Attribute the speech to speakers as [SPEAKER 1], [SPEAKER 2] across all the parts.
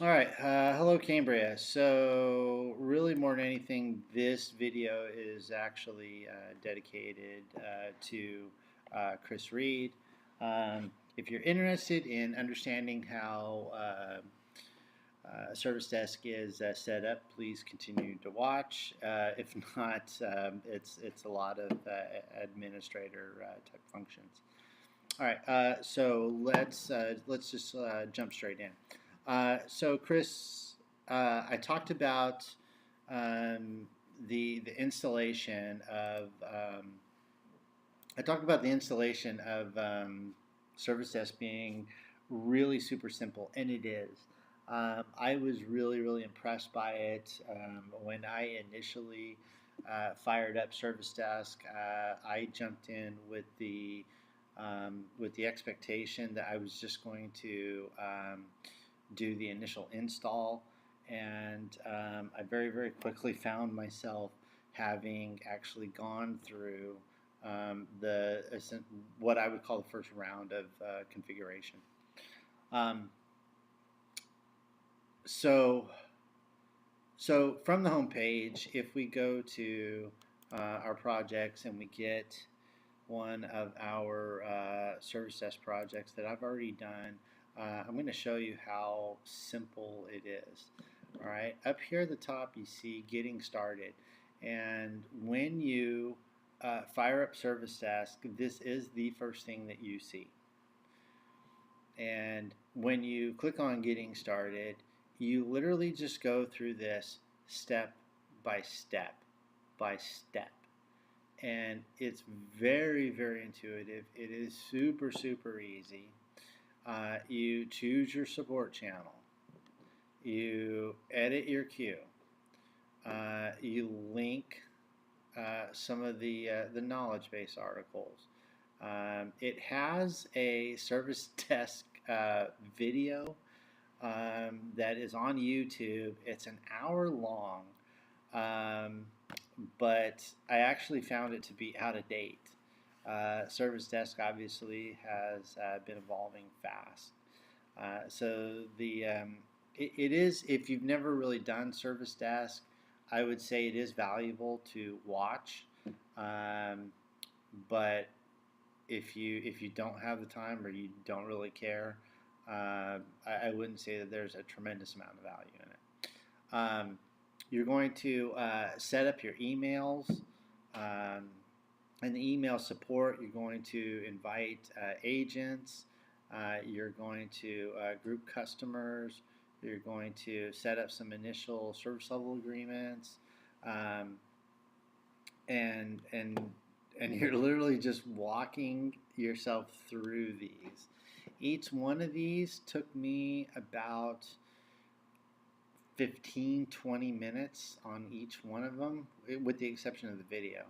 [SPEAKER 1] All right, hello Cambria. So really more than anything, this video is actually dedicated to Chris Reed. If you're interested in understanding how Service Desk is set up, please continue to watch. If not, it's a lot of administrator type functions. All right, so let's just jump straight in. So Chris, I talked about um, the installation of I talked about the installation of Service Desk being really super simple, and it is. I was really impressed by it when I initially fired up Service Desk. I jumped in with the expectation that I was just going to do the initial install, and I very quickly found myself having actually gone through the what I would call the first round of configuration. Um, so so from the home page, if we go to our projects and we get one of our service desk projects that I've already done, I'm going to show you how simple it is. All right, up here at the top you see getting started, and when you fire up service desk, this is the first thing that you see. And when you click on getting started, you literally just go through this step by step by step. And it's very intuitive. It is super easy. You choose your support channel. You edit your queue. You link some of the knowledge base articles. It has a service desk video that is on YouTube. It's an hour long, um, but I actually found it to be out of date. Service Desk obviously has been evolving fast. It is, if you've never really done Service Desk, I would say it is valuable to watch. Um, but if you don't have the time or you don't really care, I wouldn't say that there's a tremendous amount of value in it. You're going to set up your emails um, and the email support. You're going to invite agents. You're going to group customers. You're going to set up some initial service level agreements, um, and and you're literally just walking yourself through these. Each one of these took me about 15-20 minutes on each one of them, with the exception of the video.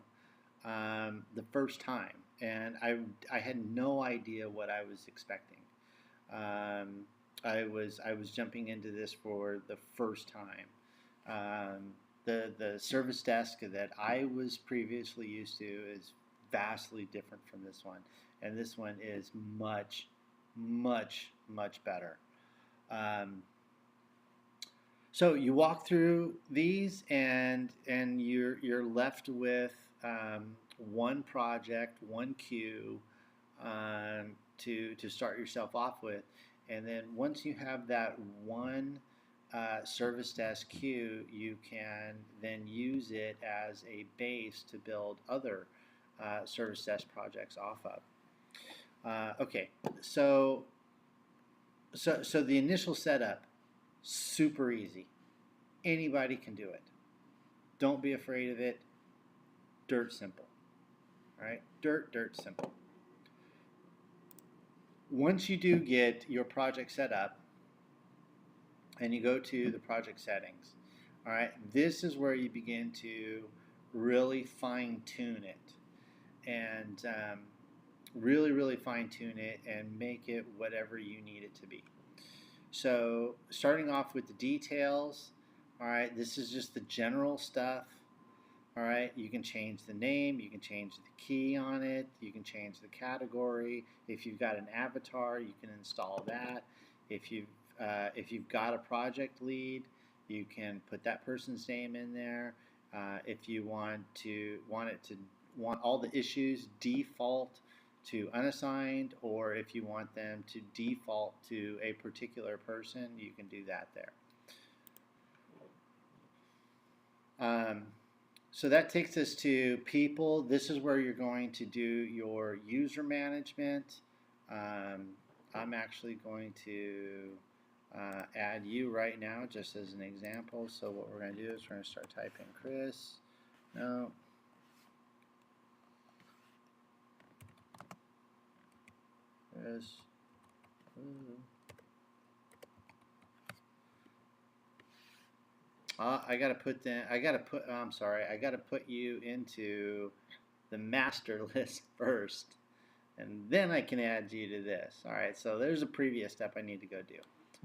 [SPEAKER 1] The first time, and I had no idea what I was expecting. Um, I was jumping into this for the first time. The service desk that I was previously used to is vastly different from this one, and this one is much better. Um, so you walk through these, and you're left with one project, one queue to start yourself off with, and then once you have that one service desk queue, you can then use it as a base to build other service desk projects off of. Okay, so the initial setup, super easy. Anybody can do it. Don't be afraid of it. Dirt simple. All right, dirt simple. Once you do get your project set up and you go to the project settings, all right, this is where you begin to really fine tune it, and really fine tune it and make it whatever you need it to be. So starting off with the details, all right, this is just the general stuff. All right, you can change the name, you can change the key on it, you can change the category. If you've got an avatar, you can install that. If you've if you've got a project lead, you can put that person's name in there. If you want all the issues default to unassigned, or if you want them to default to a particular person, you can do that there. So that takes us to people. This is where you're going to do your user management. I'm actually going to add you right now just as an example. So what we're going to do is we're going to start typing Chris. No. Chris. I gotta put I'm sorry. I gotta put you into the master list first, and then I can add you to this. All right. So there's a previous step I need to go do.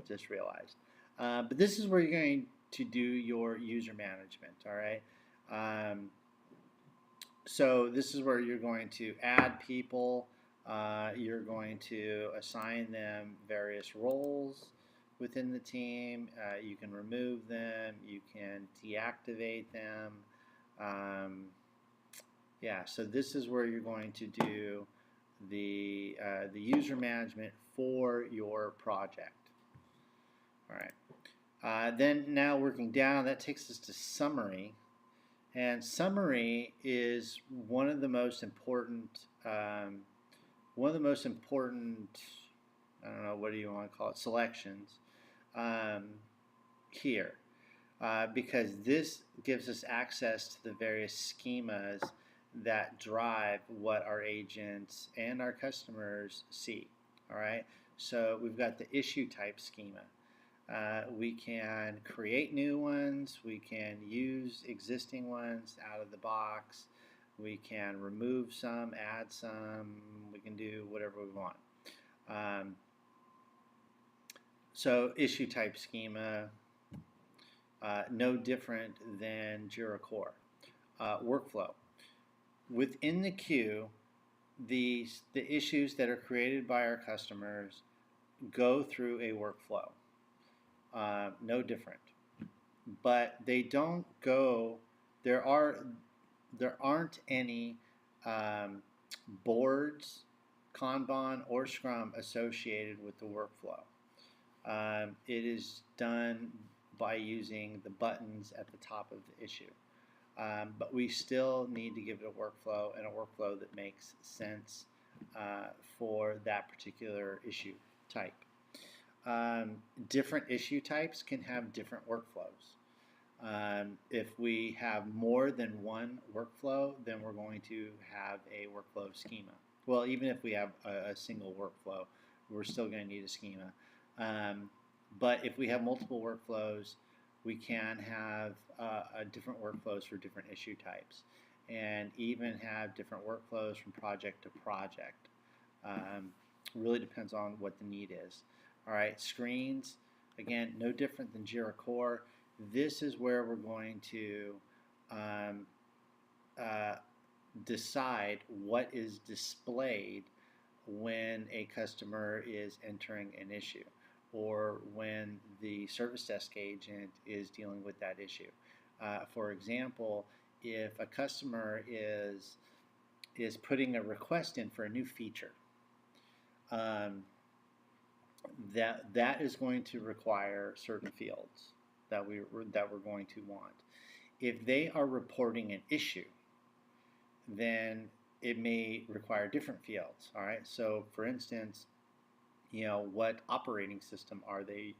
[SPEAKER 1] Just realized. But this is where you're going to do your user management. All right. So this is where you're going to add people. You're going to assign them various roles within the team. You can remove them. You can deactivate them. Yeah, so this is where you're going to do the user management for your project. All right. Then now working down, that takes us to summary. And summary is one of the most important, I don't know, what do you want to call it, selections here. Because this gives us access to the various schemas that drive what our agents and our customers see. All right, so we've got the issue type schema. We can create new ones. We can use existing ones out of the box. We can remove some, add some. We can do whatever we want. So issue type schema, no different than Jira Core. Workflow. Within the queue, the issues that are created by our customers go through a workflow. No different. But they don't go, there aren't any boards, Kanban, or Scrum associated with the workflow. It is done by using the buttons at the top of the issue. But we still need to give it a workflow, and a workflow that makes sense for that particular issue type. Different issue types can have different workflows. If we have more than one workflow, then we're going to have a workflow schema. Well, even if we have a single workflow, we're still going to need a schema. But if we have multiple workflows, we can have different workflows for different issue types, and even have different workflows from project to project. Really depends on what the need is. All right, screens, again, no different than Jira Core. This is where we're going to decide what is displayed when a customer is entering an issue, or when the service desk agent is dealing with that issue. For example, if a customer is putting a request in for a new feature, that is going to require certain fields that we're going to want. If they are reporting an issue, then it may require different fields. All right. So, for instance, what operating system are they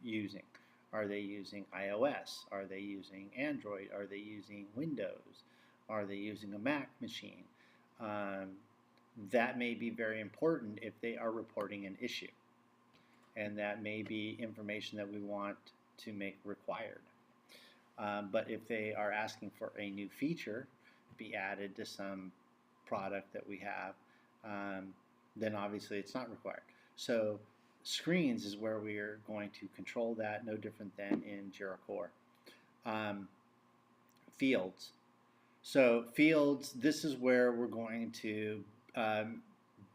[SPEAKER 1] using? Are they using iOS? Are they using Android? Are they using Windows? Are they using a Mac machine? That may be very important if they are reporting an issue, and that may be information that we want to make required. But if they are asking for a new feature be added to some product that we have, then obviously it's not required. So screens is where we are going to control that, no different than in Jira Core. Fields. So fields, this is where we're going to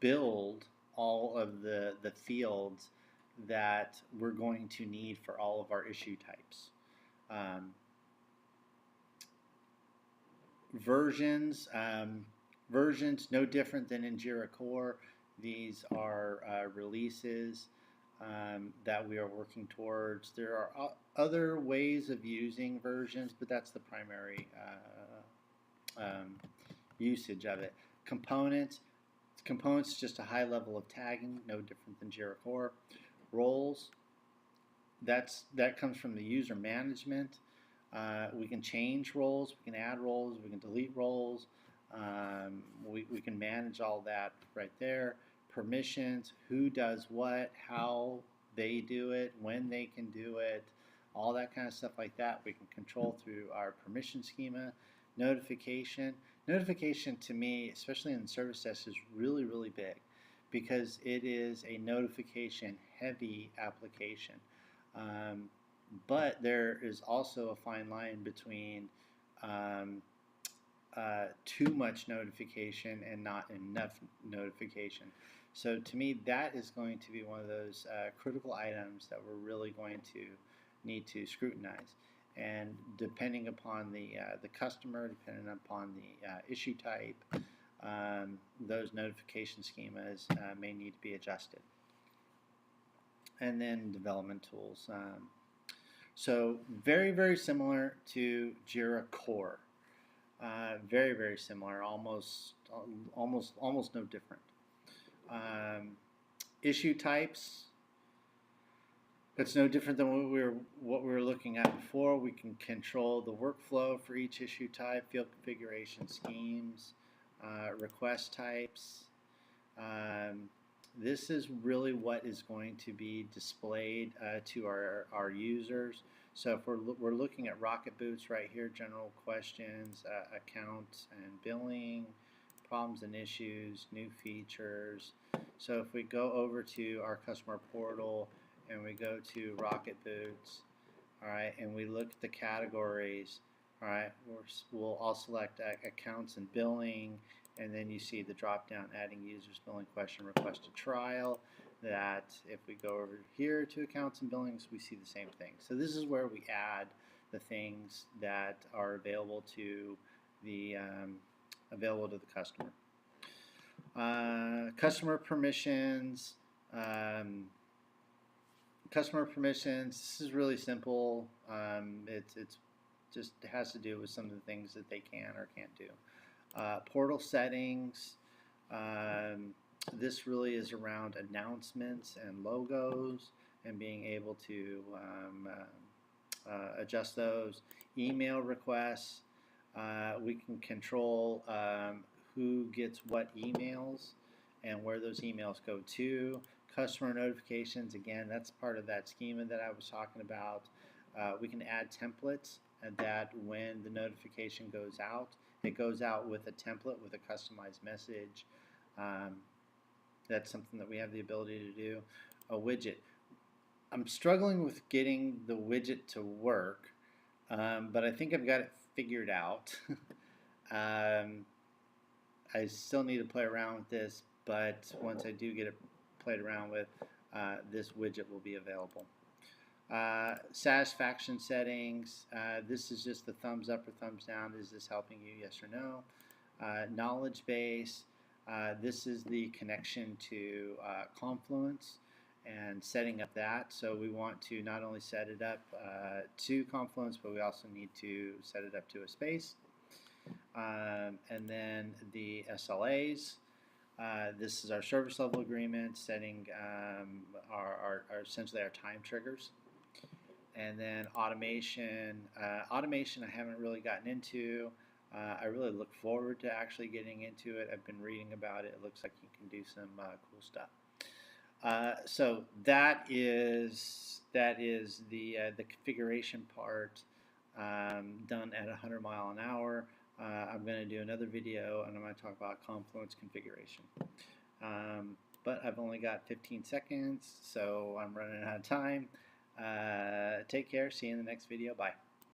[SPEAKER 1] build all of the fields that we're going to need for all of our issue types. Versions, no different than in Jira Core. These are releases that we are working towards. There are other ways of using versions, but that's the primary usage of it. Components just a high level of tagging, no different than Jira Core. Roles, that comes from the user management. We can change roles, we can add roles, we can delete roles. We can manage all that right there. Permissions, who does what, how they do it, when they can do it, all that kind of stuff like that we can control through our permission schema. Notification to me, especially in the service desk, is really, really big because it is a notification heavy application. But there is also a fine line between too much notification and not enough notification. So to me, that is going to be one of those critical items that we're really going to need to scrutinize. And depending upon the customer, depending upon the issue type, those notification schemas may need to be adjusted. And then development tools. So very, very similar to Jira Core. Very, very similar, almost no different. Issue types. It's no different than what we were looking at before. We can control the workflow for each issue type, field configuration schemes, request types. This is really what is going to be displayed to our users. So if we're looking at Rocket Boots right here, general questions, accounts and billing, problems and issues, new features. So if we go over to our customer portal and we go to Rocket Boots, all right, and we look at the categories, all right, I'll select accounts and billing, and then you see the drop down adding users, billing question, requested trial. That if we go over here to accounts and billings, we see the same thing. So this is where we add the things that are available to the customer. Customer permissions. This is really simple. It's just has to do with some of the things that they can or can't do. Portal settings. This really is around announcements and logos and being able to adjust those. Email requests. We can control who gets what emails and where those emails go to. Customer notifications, again, that's part of that schema that I was talking about. We can add templates that when the notification goes out, it goes out with a template with a customized message. That's something that we have the ability to do. A widget. I'm struggling with getting the widget to work, but I think I've got it figured out. I still need to play around with this, but once I do get it played around with, this widget will be available. Satisfaction settings. This is just the thumbs up or thumbs down. Is this helping you? Yes or no. Knowledge base. This is the connection to Confluence and setting up that. So we want to not only set it up to Confluence, but we also need to set it up to a space. And then the SLAs. This is our service level agreement, setting our essentially our time triggers. And then automation. Automation I haven't really gotten into. I really look forward to actually getting into it. I've been reading about it. It looks like you can do some cool stuff. So that is the configuration part done at 100 miles an hour. I'm going to do another video and I'm going to talk about Confluence configuration. But I've only got 15 seconds, so I'm running out of time. Take care. See you in the next video. Bye.